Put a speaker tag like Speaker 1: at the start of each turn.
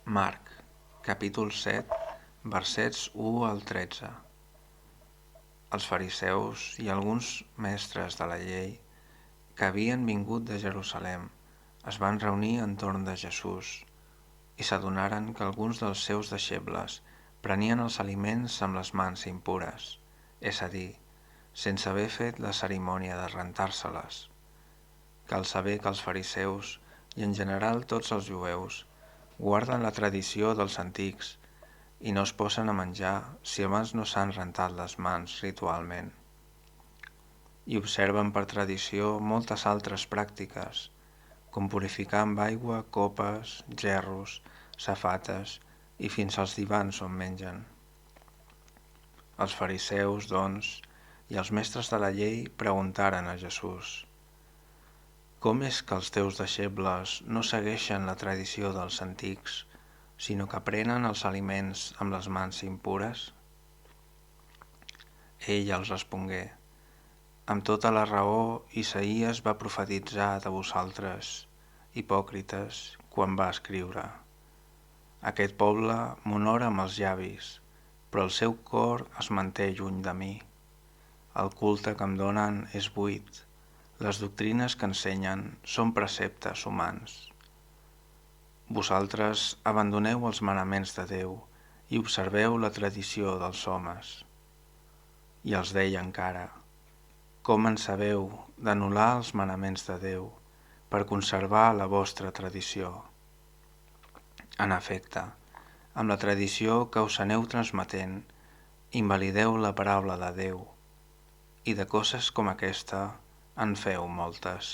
Speaker 1: Marc, capítol 7, versets 1 al 13. Els fariseus i alguns mestres de la llei que havien vingut de Jerusalem es van reunir entorn de Jesús i s'adonaren que alguns dels seus deixebles prenien els aliments amb les mans impures, és a dir, sense haver fet la cerimònia de rentar-se-les. Cal saber que els fariseus, i en general tots els jueus, guarden la tradició dels antics i no es posen a menjar si abans no s'han rentat les mans ritualment. I observen per tradició moltes altres pràctiques, com purificar amb aigua copes, gerros, safates i fins als divans on mengen. Els fariseus, doncs, i els mestres de la llei preguntaren a Jesús: com és que els teus deixebles no segueixen la tradició dels antics, sinó que prenen els aliments amb les mans impures? Ell els respongué: amb tota la raó Isaïes va profetitzar de vosaltres, hipòcrites, quan va escriure: aquest poble m'honora amb els llavis, però el seu cor es manté lluny de mi. El culte que em donen és buit. Les doctrines que ensenyen són preceptes humans. Vosaltres abandoneu els manaments de Déu i observeu la tradició dels homes. I els deia encara: com en sabeu d'anul·lar els manaments de Déu per conservar la vostra tradició? En efecte, amb la tradició que us aneu transmetent, invalideu la paraula de Déu, i de coses com aquesta en feu moltes.